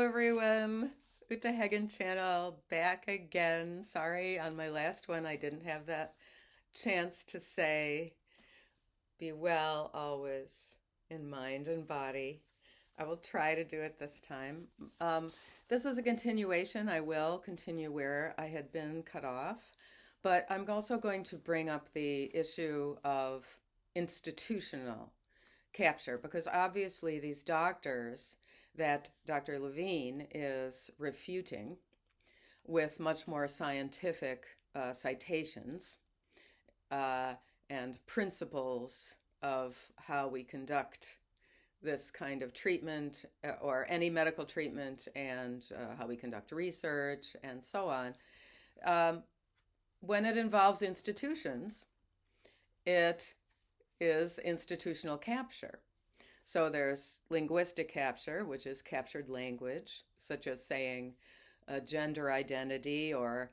everyone. Uta Hagen channel back again. Sorry, on my last one I didn't have that chance to say be well always in mind and body. I will try to do it this time. This is a continuation. I will continue where I had been cut off, but I'm also going to bring up the issue of institutional capture because obviously these doctors that Dr. Levine is refuting with much more scientific citations uh, and principles of how we conduct this kind of treatment or any medical treatment and how we conduct research and so on. When it involves institutions, it is institutional capture. So there's linguistic capture, which is captured language, such as saying gender identity or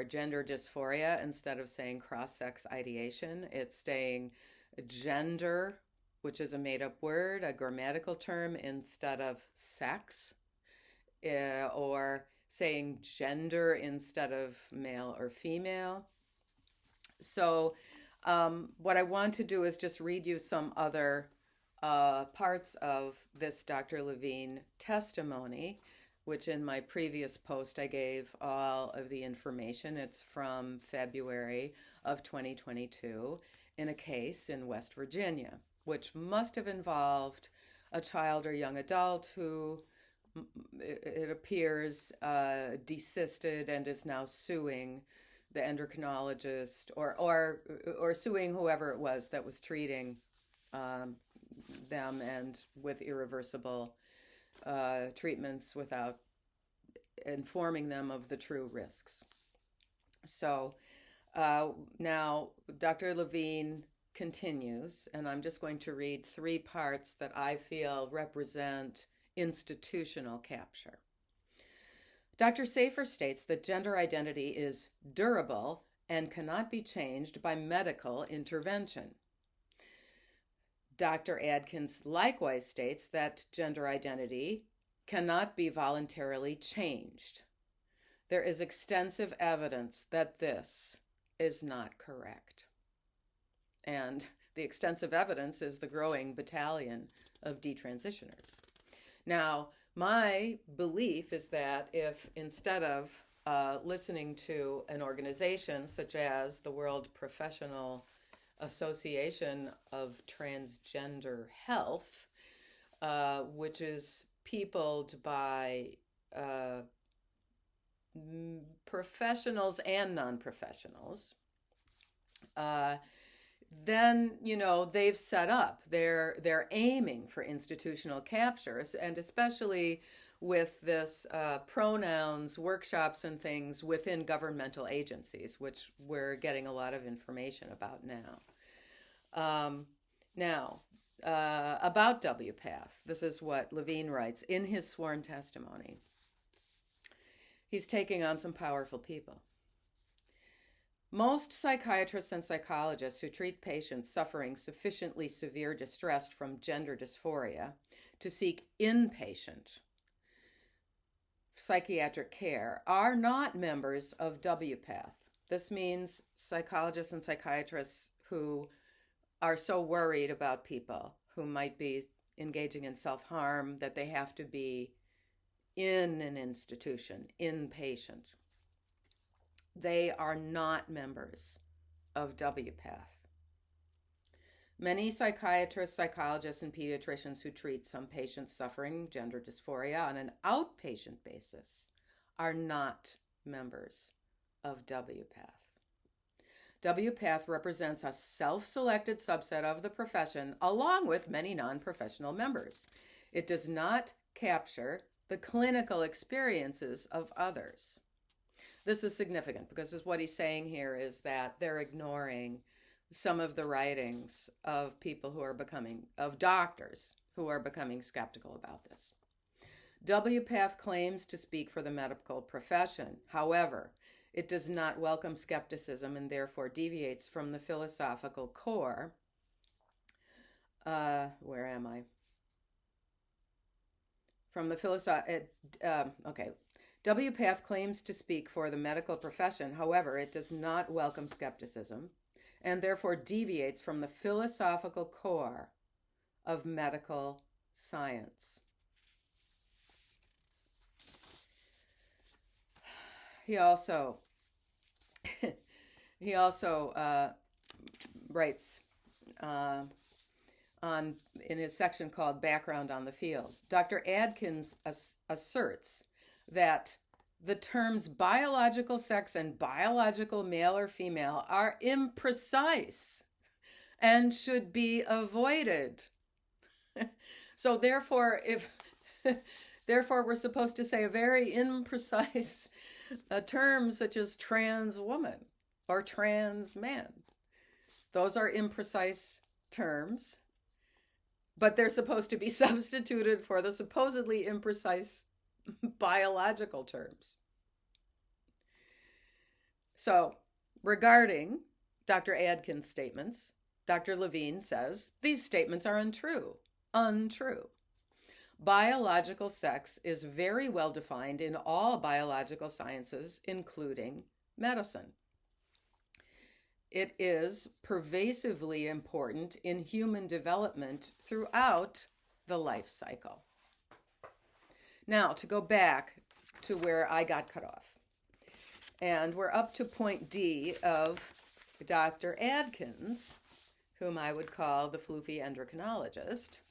gender dysphoria instead of saying cross-sex ideation. It's saying gender, which is a made-up word, a grammatical term, instead of sex, or saying gender instead of male or female. So what I want to do is just read you some other parts of this Dr. Levine testimony, which in my previous post I gave all of the information. It's from February of 2022 in a case in West Virginia, which must have involved a child or young adult who it appears desisted and is now suing the endocrinologist or suing whoever it was that was treating them and with irreversible treatments without informing them of the true risks. So now Dr. Levine continues, and I'm just going to read 3 parts that I feel represent institutional capture. Dr. Safer states that gender identity is durable and cannot be changed by medical intervention. Dr. Adkins likewise states that gender identity cannot be voluntarily changed. There is extensive evidence that this is not correct. And the extensive evidence is the growing battalion of detransitioners. Now, my belief is that if instead of listening to an organization such as the World Professional Association of Transgender Health, which is peopled by professionals and non-professionals, then they've set up. They're aiming for institutional captures, and especially with this pronouns workshops and things within governmental agencies, which we're getting a lot of information about now. About WPATH, this is what Levine writes in his sworn testimony. He's taking on some powerful people. Most psychiatrists and psychologists who treat patients suffering sufficiently severe distress from gender dysphoria to seek inpatient psychiatric care are not members of WPATH. This means psychologists and psychiatrists who are so worried about people who might be engaging in self-harm that they have to be in an institution, inpatient. They are not members of WPATH. Many psychiatrists, psychologists, and pediatricians who treat some patients suffering gender dysphoria on an outpatient basis are not members of WPATH. WPATH represents a self-selected subset of the profession along with many non-professional members. It does not capture the clinical experiences of others. This is significant because what he's saying here is that they're ignoring some of the writings of people who are of doctors who are becoming skeptical about this. WPATH claims to speak for the medical profession. However, it does not welcome skepticism and therefore deviates from the philosophical core. Where am I? from the okay. WPATH claims to speak for the medical profession. However, it does not welcome skepticism and therefore deviates from the philosophical core of medical science. He also writes in his section called Background on the Field. Dr. Adkins asserts that the terms biological sex and biological male or female are imprecise and should be avoided. So therefore, we're supposed to say a very imprecise term such as trans woman or trans man. Those are imprecise terms, but they're supposed to be substituted for the supposedly imprecise biological terms. So, regarding Dr. Adkins' statements, Dr. Levine says these statements are untrue. Untrue. Biological sex is very well defined in all biological sciences, including medicine. It is pervasively important in human development throughout the life cycle. Now, to go back to where I got cut off. And we're up to point D of Dr. Adkins, whom I would call the floofy endocrinologist,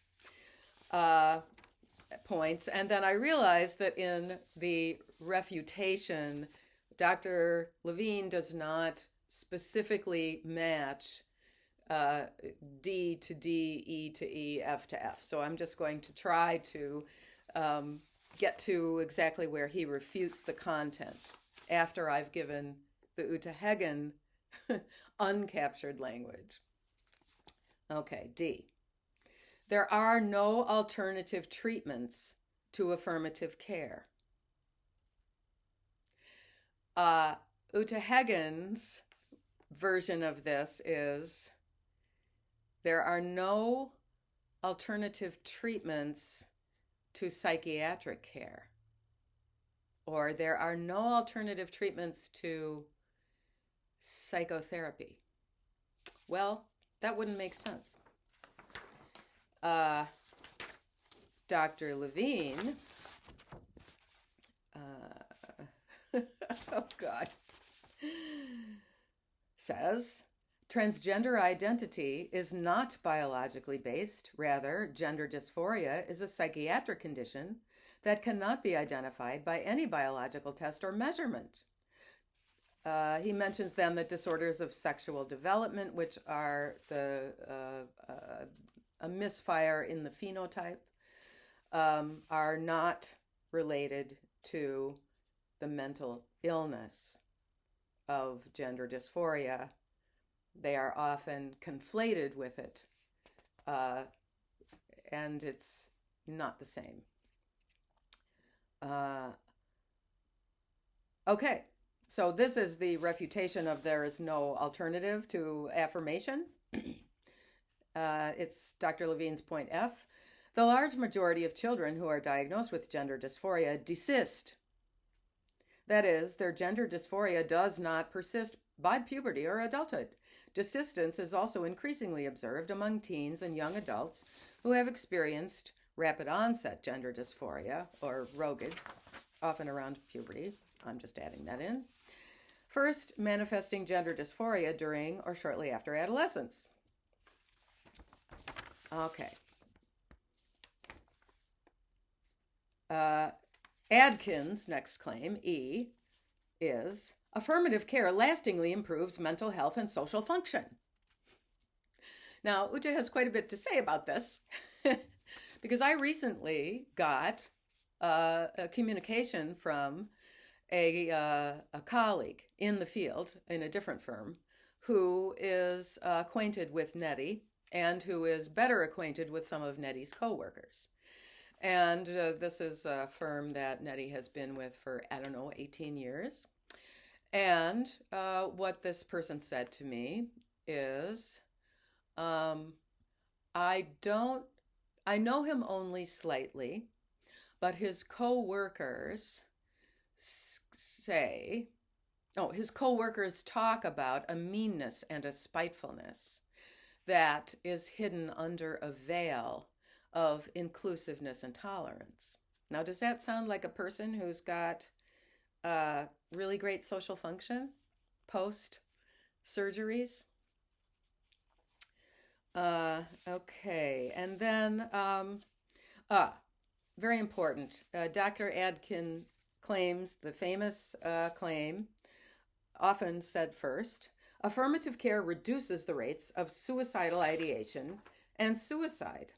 points. And then I realized that in the refutation, Dr. Levine does not specifically match D to D, E to E, F to F. So I'm just going to try to get to exactly where he refutes the content after I've given the Uta Hagen uncaptured language. Okay, D. There are no alternative treatments to affirmative care. Uta Hagen's version of this is there are no alternative treatments to psychiatric care, or there are no alternative treatments to psychotherapy. Well, that wouldn't make sense. Dr. Levine, oh God, says transgender identity is not biologically based. Rather, gender dysphoria is a psychiatric condition that cannot be identified by any biological test or measurement. He mentions then the disorders of sexual development, which are a misfire in the phenotype, are not related to the mental illness of gender dysphoria. They are often conflated with it, and it's not the same. Okay, so this is the refutation of there is no alternative to affirmation. It's Dr. Levine's point F. The large majority of children who are diagnosed with gender dysphoria desist. That is, their gender dysphoria does not persist by puberty or adulthood. Desistance is also increasingly observed among teens and young adults who have experienced rapid onset gender dysphoria, or ROGID, often around puberty. I'm just adding that in. First, manifesting gender dysphoria during or shortly after adolescence. Okay. Adkins' next claim, E, is affirmative care lastingly improves mental health and social function. Now, Uta has quite a bit to say about this because I recently got a communication from a colleague in the field in a different firm who is acquainted with Nettie and who is better acquainted with some of Nettie's coworkers. And this is a firm that Nettie has been with for, 18 years. And what this person said to me is, I know him only slightly, But his co-workers say, his co-workers talk about a meanness and a spitefulness that is hidden under a veil of inclusiveness and tolerance. Now, does that sound like a person who's got really great social function post surgeries? Okay, and then, very important, Dr. Adkin claims the famous claim, often said first, affirmative care reduces the rates of suicidal ideation and suicide.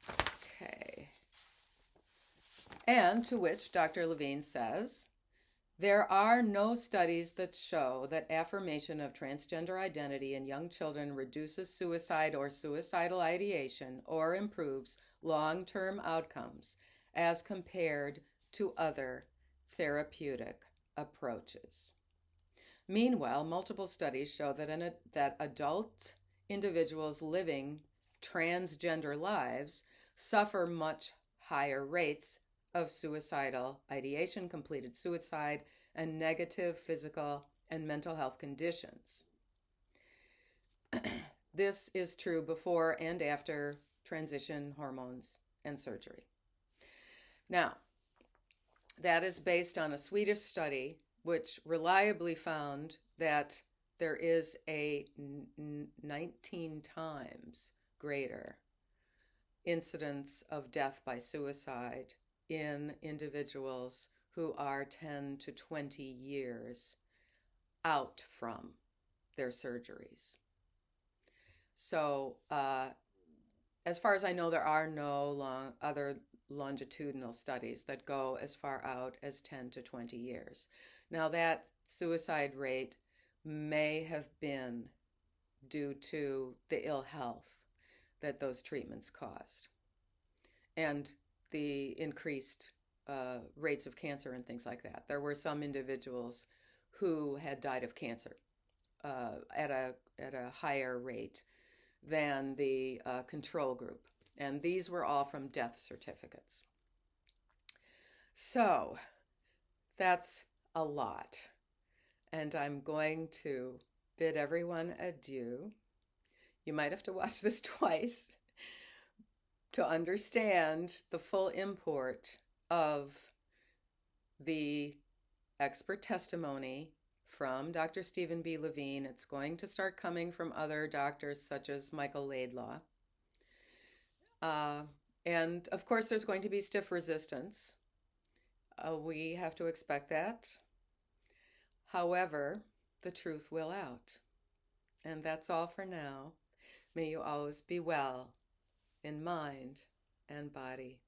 Okay. And to which Dr. Levine says, there are no studies that show that affirmation of transgender identity in young children reduces suicide or suicidal ideation or improves long-term outcomes as compared to other therapeutic approaches. Meanwhile, multiple studies show that adult individuals living transgender lives suffer much higher rates of suicidal ideation, completed suicide, and negative physical and mental health conditions. This is true before and after transition hormones and surgery. Now, that is based on a Swedish study which reliably found that there is a 19 times greater incidence of death by suicide in individuals who are 10 to 20 years out from their surgeries. So, as far as I know, there are no other longitudinal studies that go as far out as 10 to 20 years. Now, that suicide rate may have been due to the ill health that those treatments caused and the increased rates of cancer and things like that. There were some individuals who had died of cancer at a higher rate than the control group. And these were all from death certificates. So that's a lot. And I'm going to bid everyone adieu. You might have to watch this twice to understand the full import of the expert testimony from Dr. Stephen B. Levine. It's going to start coming from other doctors such as Michael Laidlaw. And of course, there's going to be stiff resistance. We have to expect that. However, the truth will out. And that's all for now. May you always be well in mind and body.